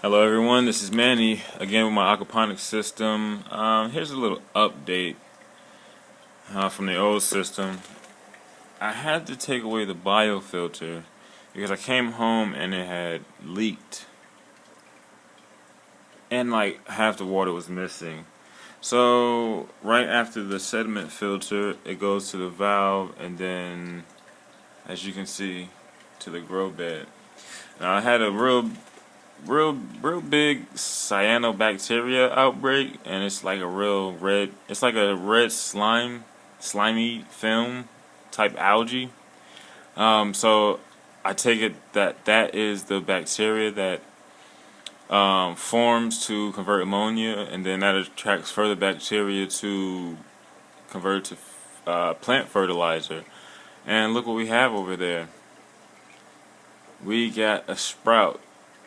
Hello everyone, this is Manny again with my aquaponics system. Here's a little update from the old system. I had to take away the biofilter because I came home and it had leaked and like half the water was missing. So right after the sediment filter, it goes to the valve and then, as you can see, to the grow bed. Now I had a real big cyanobacteria outbreak, and it's like a real red, it's like a red slimy film type algae. So I take it that that is the bacteria that forms to convert ammonia, and then that attracts further bacteria to convert to plant fertilizer. And look what we have over there. We got a sprout,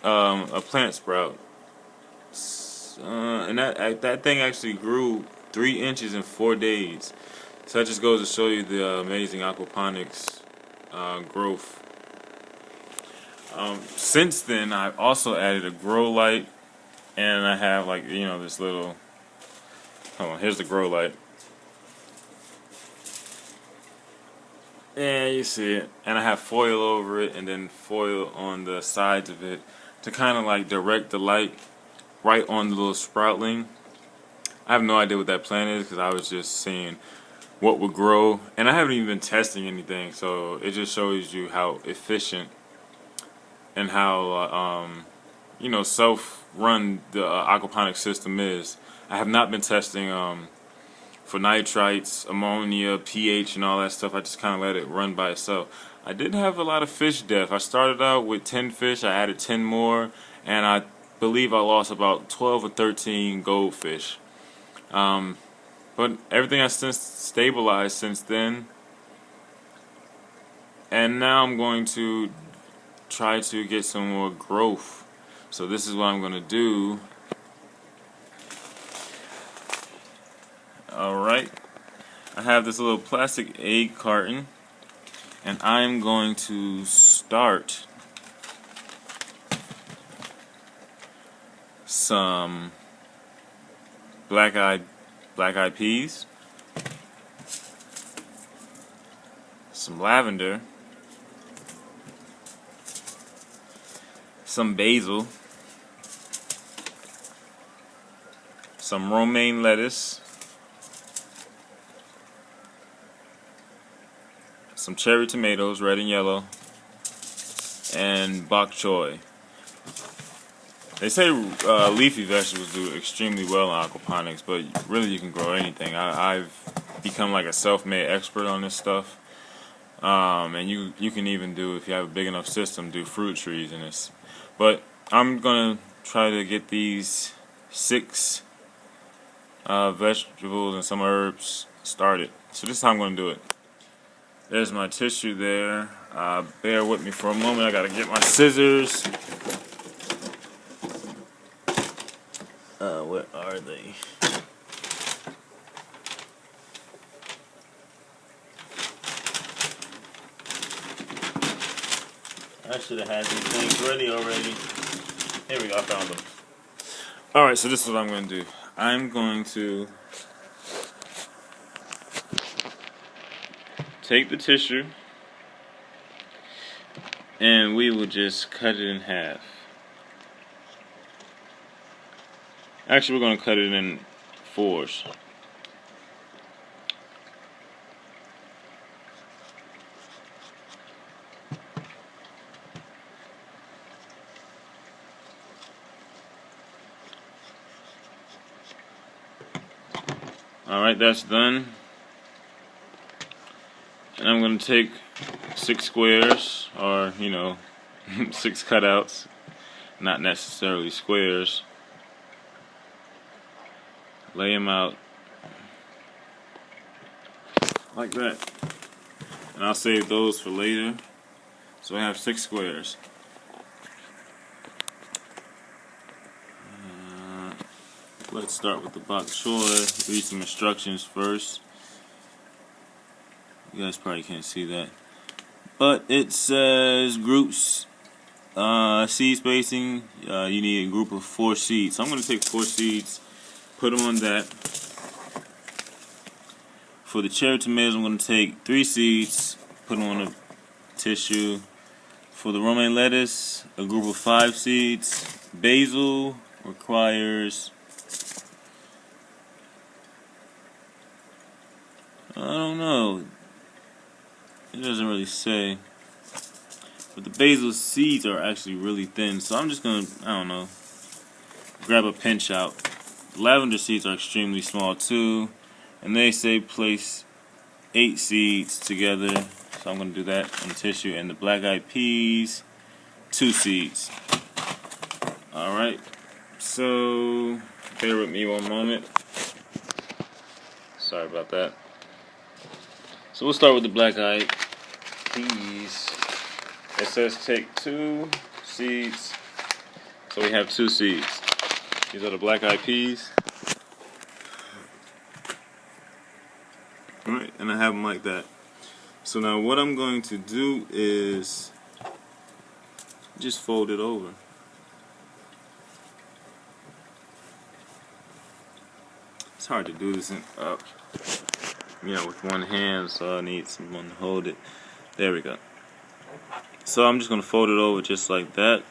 a plant sprout, and that thing actually grew 3 inches in 4 days. So that just goes to show you the amazing aquaponics growth. Since then, I've also added a grow light, and I have this little. Hold on, here's the grow light. Yeah, you see it. And I have foil over it and then foil on the sides of it to kind of like direct the light right on the little sproutling. I have no idea what that plant is because I was just seeing what would grow. And I haven't even been testing anything, so it just shows you how efficient and how, self-run the aquaponics system is. I have not been testing for nitrites, ammonia, pH, and all that stuff. I just kind of let it run by itself. I did have a lot of fish death. I started out with 10 fish. I added 10 more, and I believe I lost about 12 or 13 goldfish. But everything has since stabilized since then. And now I'm going to try to get some more growth. So this is what I'm going to do. Alright, I have this little plastic egg carton, and I'm going to start some black-eyed peas, some lavender, some basil, some romaine lettuce, some cherry tomatoes, red and yellow, and bok choy. They say leafy vegetables do extremely well in aquaponics, but really you can grow anything. I've become like a self-made expert on this stuff, and you can even do, if you have a big enough system, do fruit trees in this. But I'm gonna try to get these 6 vegetables and some herbs started. So this is how I'm gonna do it. There's my tissue there. Bear with me for a moment. I gotta get my scissors. Where are they? I should have had these things ready already. Here we go, I found them. Alright, so this is what I'm going to do. I'm going to take the tissue and we will just cut it in half. Actually, we're going to cut it in 4s. Alright, that's done. And I'm going to take 6 squares, or 6 cutouts, not necessarily squares. Lay them out like that. And I'll save those for later. So I have 6 squares. Let's start with the bok choy. Read some instructions first. You guys probably can't see that. But it says groups seed spacing, you need a group of 4 seeds. So I'm going to take 4 seeds, put them on that. For the cherry tomatoes, I'm going to take 3 seeds, put them on a tissue. For the romaine lettuce, a group of 5 seeds. Basil requires, I don't know, it doesn't really say. But the basil seeds are actually really thin, so I'm just going to, I don't know, grab a pinch out. Lavender seeds are extremely small too, and they say place 8 seeds together, so I'm going to do that on the tissue. And the black-eyed peas, 2 seeds. Alright, so bear with me one moment. Sorry about that. So we'll start with the black-eyed peas. It says take 2 seeds, so we have 2 seeds. These are the black-eyed peas. Alright, and I have them like that. So now what I'm going to do is just fold it over. It's hard to do this with one hand, so I need someone to hold it. There we go. So I'm just going to fold it over just like that.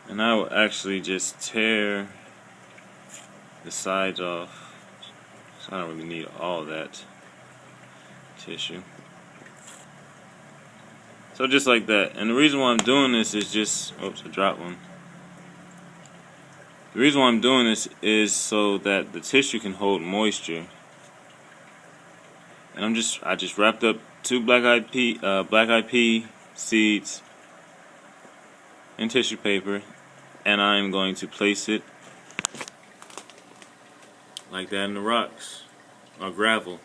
And I will actually just tear the sides off. So I don't really need all that tissue. So just like that. And the reason why I'm doing this is just, oops, I dropped one. The reason why I'm doing this is so that the tissue can hold moisture. And I just wrapped up 2 black-eyed pea seeds in tissue paper, and I'm going to place it like that in the rocks or gravel.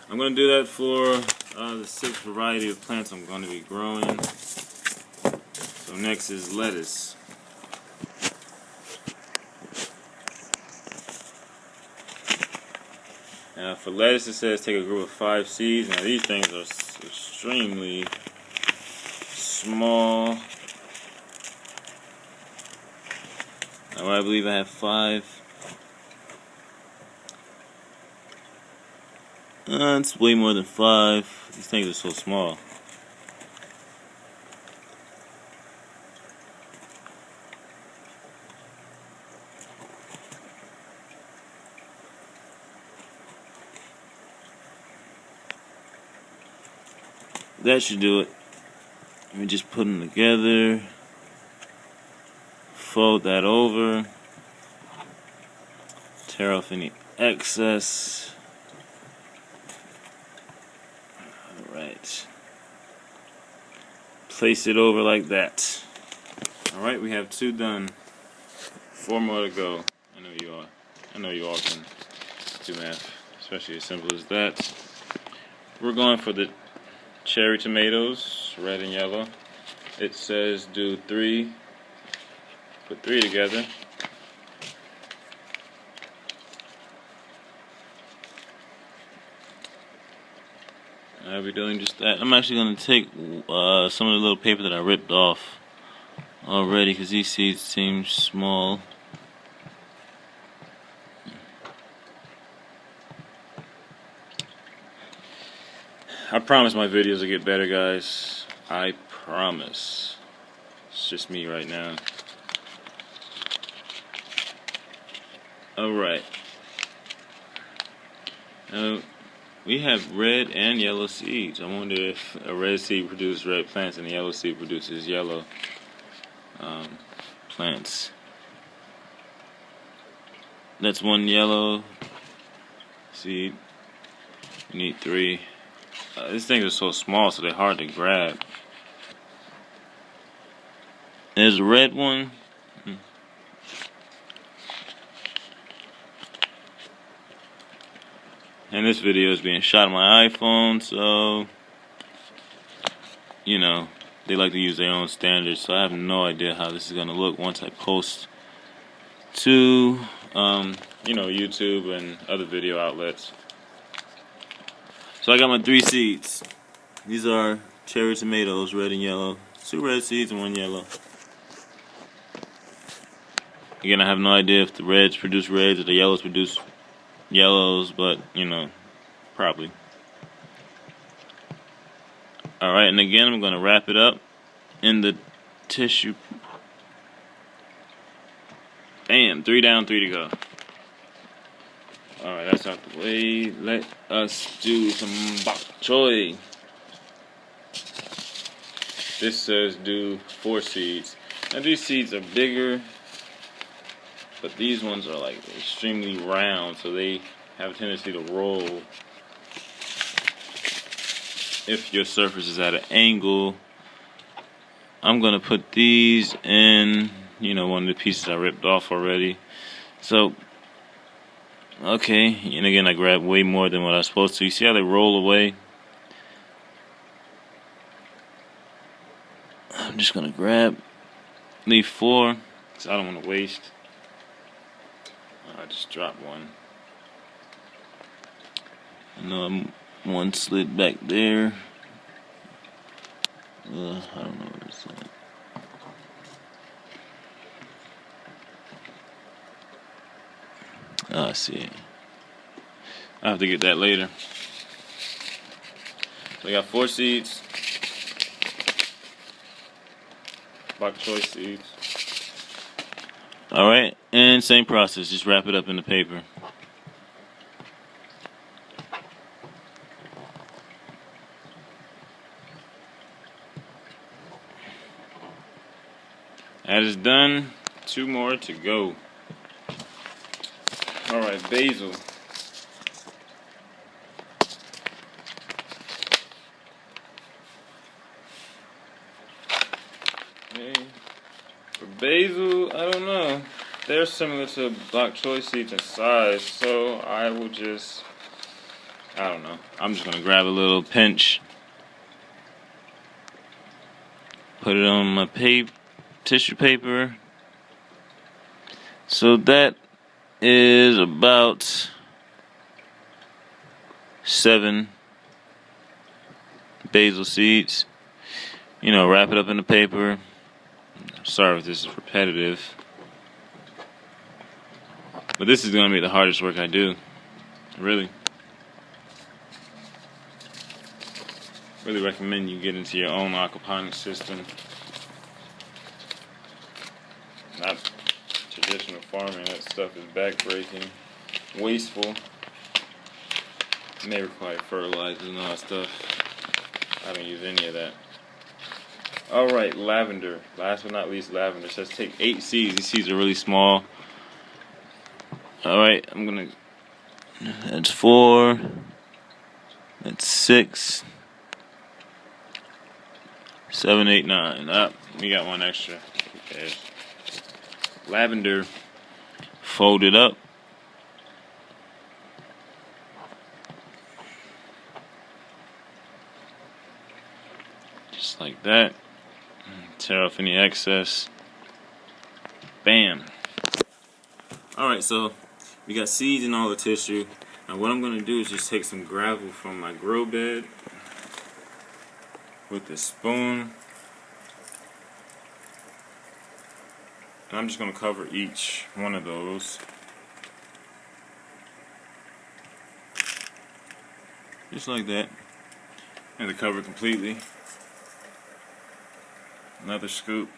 I'm going to do that for the 6th variety of plants I'm going to be growing. So next is lettuce. Now for lettuce, it says take a group of 5 seeds. Now these things are extremely small. Now I believe I have 5. It's way more than 5. These things are so small. That should do it. Let me just put them together. Fold that over. Tear off any excess. Alright. Place it over like that. Alright, we have 2 done. 4 more to go. I know you are. I know you all can do math, especially as simple as that. We're going for the cherry tomatoes, red and yellow. It says do 3. Put 3 together. I'll be doing just that. I'm actually going to take some of the little paper that I ripped off already because these seeds seem small. I promise my videos will get better, guys. I promise. It's just me right now. Alright. Now, we have red and yellow seeds. I wonder if a red seed produces red plants and a yellow seed produces yellow plants. That's 1 yellow seed. You need 3. These things are so small, so they're hard to grab. There's a red one. And this video is being shot on my iPhone, so, you know, they like to use their own standards, so I have no idea how this is going to look once I post to, YouTube and other video outlets. So I got my 3 seeds. These are cherry tomatoes, red and yellow. 2 red seeds and 1 yellow. Again, I have no idea if the reds produce reds or the yellows produce yellows, but, you know, probably. Alright, and again, I'm going to wrap it up in the tissue. Bam, 3 down, 3 to go. Alright, that's out the way. Let us do some bok choy. This says do 4 seeds. Now these seeds are bigger, but these ones are like extremely round, so they have a tendency to roll if your surface is at an angle. I'm gonna put these in, you know, one of the pieces I ripped off already. So, okay, and again, I grabbed way more than what I was supposed to. You see how they roll away? I'm just gonna leave 4, because I don't want to waste. I just dropped one. I know one slid back there. I don't know where it's at. Oh, I see it. I'll have to get that later. So I got 4 seeds. Bok choy seeds. Alright, and same process. Just wrap it up in the paper. That is done. 2 more to go. Alright, basil. Okay. For basil, I don't know. They're similar to bok choy seeds in size, so I will just, I don't know. I'm just going to grab a little pinch. Put it on my tissue paper. So that is about 7 basil seeds. You know, wrap it up in the paper. Sorry if this is repetitive, but this is going to be the hardest work I do. Really recommend you get into your own aquaponics system. Not traditional farming. That stuff is backbreaking, wasteful. It may require fertilizers and all that stuff. I don't use any of that. Alright, lavender. Last but not least, lavender. It says take 8 seeds. These seeds are really small. Alright, I'm gonna. That's 4. That's 6. 7, 8, 9. Up. We got one extra. Who cares? Lavender. Fold it up. Just like that. Tear off any excess. Bam. Alright, so we got seeds in all the tissue. Now what I'm going to do is just take some gravel from my grow bed with this spoon. And I'm just going to cover each one of those. Just like that. And to cover completely. Another scoop.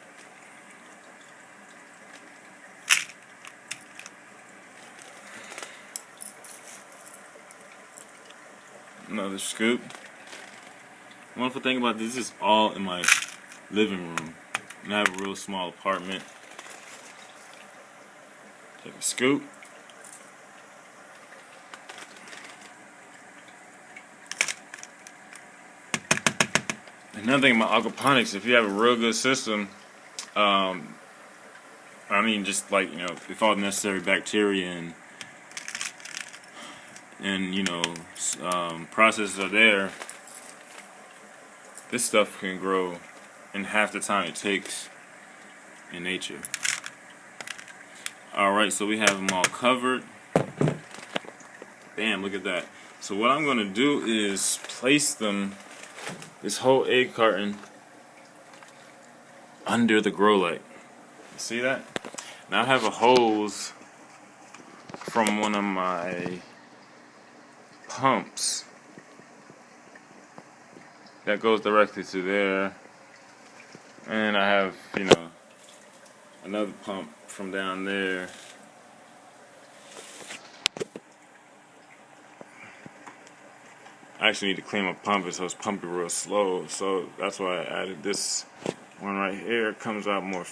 Another scoop. Wonderful thing about this is all in my living room. And I have a real small apartment. Take a scoop. Another thing about aquaponics, if you have a real good system, I mean, just like, you know, if all the necessary bacteria and you know, processes are there, this stuff can grow in half the time it takes in nature. Alright, so we have them all covered. Bam, look at that. So what I'm going to do is place them this whole egg carton under the grow light. You see that? Now I have a hose from one of my pumps that goes directly to there, and I have, you know, another pump from down there. I actually need to clean my pump, so it's pumping real slow, so that's why I added this one right here. It comes out more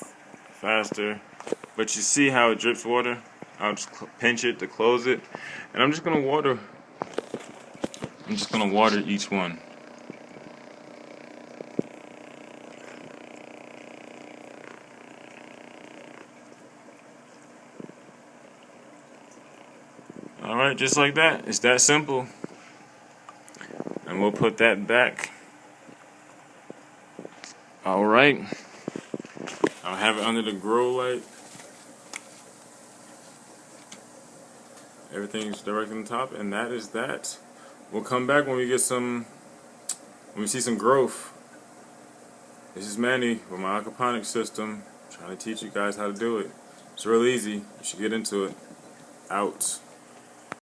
faster, but you see how it drips water? I'll just pinch it to close it, and I'm just gonna water each one. Alright, just like that. It's that simple. And we'll put that back. Alright. I'll have it under the grow light. Everything's directly on top, and that is that. We'll come back when we see some growth. This is Manny with my aquaponics system, trying to teach you guys how to do it. It's real easy. You should get into it. Out.